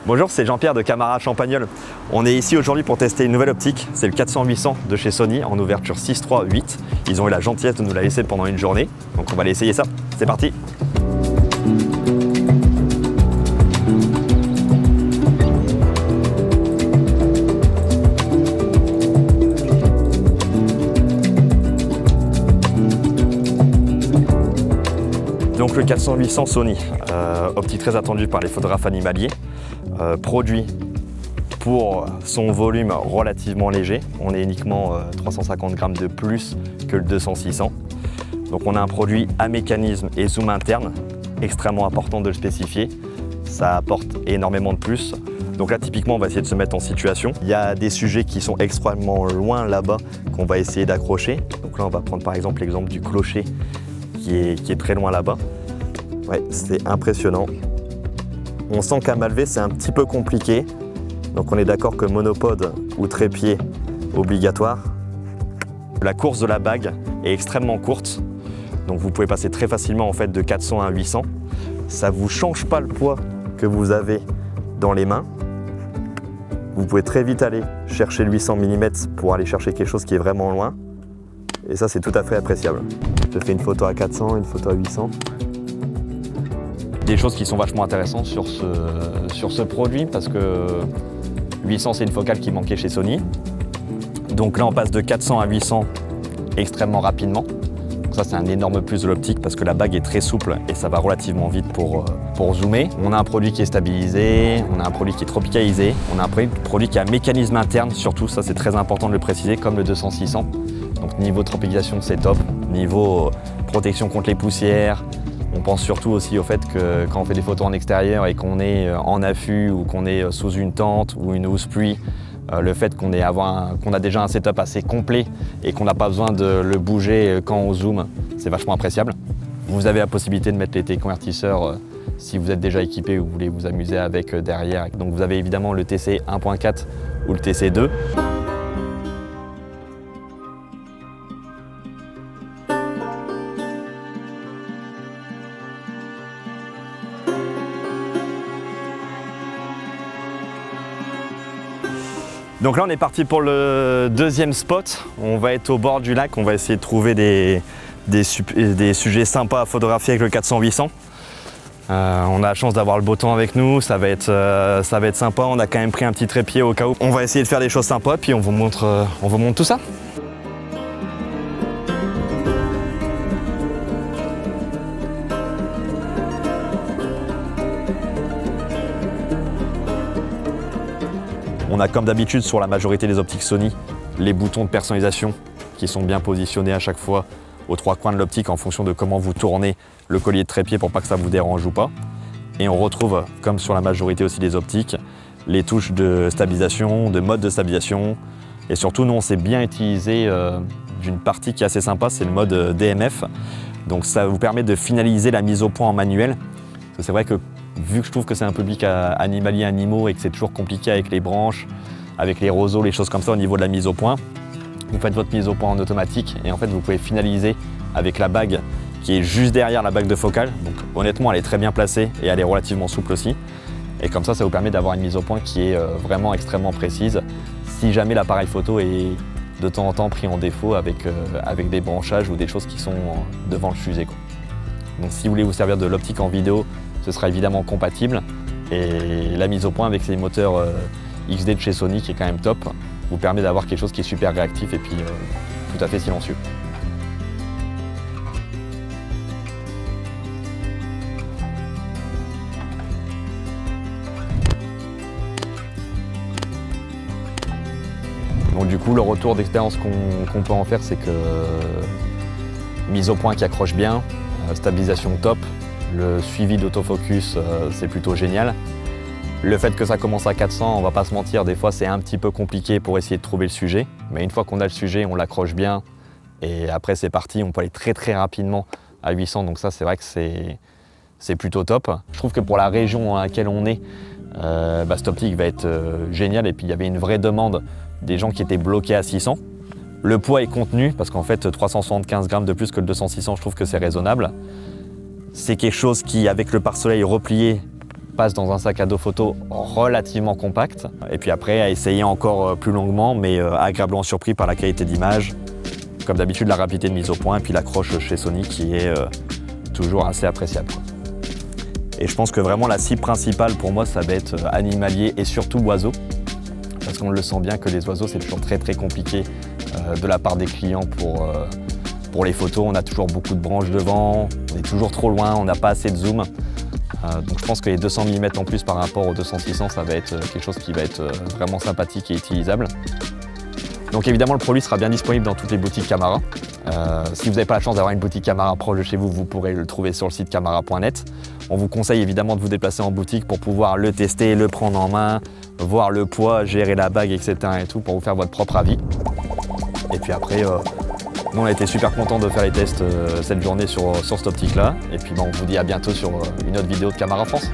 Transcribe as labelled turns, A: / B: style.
A: Bonjour, c'est Jean-Pierre de Camara Champagnole. On est ici aujourd'hui pour tester une nouvelle optique, c'est le 400-800 de chez Sony en ouverture 6.3.8. Ils ont eu la gentillesse de nous la laisser pendant une journée, donc on va aller essayer ça. C'est parti! Donc le 400-800 Sony, optique très attendue par les photographes animaliers, produit pour son volume relativement léger. On est uniquement 350 grammes de plus que le 200-600. Donc on a un produit à mécanisme et zoom interne, extrêmement important de le spécifier. Ça apporte énormément de plus. Donc là typiquement on va essayer de se mettre en situation. Il y a des sujets qui sont extrêmement loin là-bas qu'on va essayer d'accrocher. Donc là on va prendre par exemple l'exemple du clocher qui est très loin là-bas. Ouais, c'est impressionnant. On sent qu'à main levée, c'est un petit peu compliqué. Donc on est d'accord que monopode ou trépied obligatoire. La course de la bague est extrêmement courte. Donc vous pouvez passer très facilement en fait de 400 à 800. Ça ne vous change pas le poids que vous avez dans les mains. Vous pouvez très vite aller chercher le 800 mm pour aller chercher quelque chose qui est vraiment loin. Et ça, c'est tout à fait appréciable. Je fais une photo à 400, une photo à 800. Des choses qui sont vachement intéressantes sur ce produit parce que 800 c'est une focale qui manquait chez Sony. Donc là on passe de 400 à 800 extrêmement rapidement. Donc ça c'est un énorme plus de l'optique parce que la bague est très souple et ça va relativement vite pour zoomer. On a un produit qui est stabilisé, on a un produit qui est tropicalisé, on a un produit qui a un mécanisme interne surtout, ça c'est très important de le préciser comme le 200-600. Donc niveau tropicalisation c'est top, niveau protection contre les poussières. On pense surtout aussi au fait que quand on fait des photos en extérieur et qu'on est en affût ou qu'on est sous une tente ou une housse pluie, le fait qu'on a déjà un setup assez complet et qu'on n'a pas besoin de le bouger quand on zoome, c'est vachement appréciable. Vous avez la possibilité de mettre les téléconvertisseurs si vous êtes déjà équipé ou vous voulez vous amuser avec derrière. Donc vous avez évidemment le TC 1.4 ou le TC 2. Donc là on est parti pour le deuxième spot, on va être au bord du lac, on va essayer de trouver des sujets sympas à photographier avec le 400-800. On a la chance d'avoir le beau temps avec nous, ça va être sympa, on a quand même pris un petit trépied au cas où. On va essayer de faire des choses sympas puis on vous montre tout ça. On a comme d'habitude sur la majorité des optiques Sony les boutons de personnalisation qui sont bien positionnés à chaque fois aux trois coins de l'optique en fonction de comment vous tournez le collier de trépied pour pas que ça vous dérange ou pas. Et on retrouve, comme sur la majorité aussi des optiques, les touches de stabilisation, de mode de stabilisation. Et surtout, nous, on s'est bien utilisé d'une partie qui est assez sympa, c'est le mode DMF. Donc ça vous permet de finaliser la mise au point en manuel. C'est vrai que vu que je trouve que c'est un public animalier, animaux et que c'est toujours compliqué avec les branches, avec les roseaux, les choses comme ça au niveau de la mise au point, vous faites votre mise au point en automatique et en fait vous pouvez finaliser avec la bague qui est juste derrière la bague de focale. Donc honnêtement elle est très bien placée et elle est relativement souple aussi. Et comme ça vous permet d'avoir une mise au point qui est vraiment extrêmement précise si jamais l'appareil photo est de temps en temps pris en défaut avec des branchages ou des choses qui sont devant le fusée, quoi. Donc si vous voulez vous servir de l'optique en vidéo, ce sera évidemment compatible. Et la mise au point avec ces moteurs XD de chez Sony qui est quand même top, vous permet d'avoir quelque chose qui est super réactif et puis tout à fait silencieux. Donc du coup le retour d'expérience qu'on peut en faire, c'est que mise au point qui accroche bien, stabilisation top, le suivi d'autofocus c'est plutôt génial. Le fait que ça commence à 400, on va pas se mentir, des fois c'est un petit peu compliqué pour essayer de trouver le sujet. Mais une fois qu'on a le sujet, on l'accroche bien et après c'est parti, on peut aller très très rapidement à 800. Donc ça c'est vrai que c'est plutôt top. Je trouve que pour la région dans laquelle on est, cette optique va être géniale. Et puis il y avait une vraie demande des gens qui étaient bloqués à 600. Le poids est contenu parce qu'en fait 375 grammes de plus que le 200-600, je trouve que c'est raisonnable. C'est quelque chose qui, avec le pare-soleil replié, passe dans un sac à dos photo relativement compact. Et puis après, à essayer encore plus longuement, mais agréablement surpris par la qualité d'image. Comme d'habitude, la rapidité de mise au point et puis l'accroche chez Sony qui est toujours assez appréciable. Et je pense que vraiment la cible principale pour moi, ça va être animalier et surtout oiseaux. Parce qu'on le sent bien que les oiseaux, c'est toujours très compliqué de la part des clients pour les photos. On a toujours beaucoup de branches devant, on est toujours trop loin, on n'a pas assez de zoom. Donc je pense que les 200 mm en plus par rapport aux 200-600, ça va être quelque chose qui va être vraiment sympathique et utilisable. Donc évidemment, le produit sera bien disponible dans toutes les boutiques Camara. Si vous n'avez pas la chance d'avoir une boutique Camara proche de chez vous, vous pourrez le trouver sur le site camara.net. On vous conseille évidemment de vous déplacer en boutique pour pouvoir le tester, le prendre en main, voir le poids, gérer la bague, etc. et tout pour vous faire votre propre avis. Et puis après, nous on a été super contents de faire les tests cette journée sur cette optique-là. Et puis on vous dit à bientôt sur une autre vidéo de Camara France.